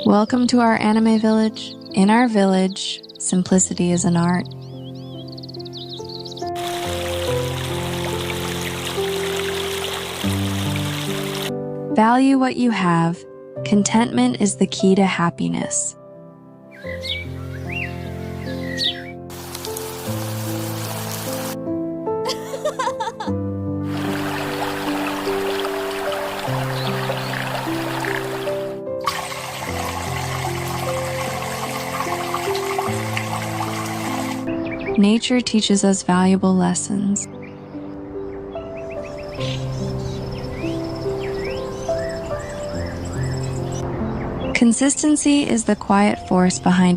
Welcome to our anime village. In our village, simplicity is an art. Value what you have. Contentment is the key to happiness. Nature teaches us valuable lessons. Consistency is the quiet force behind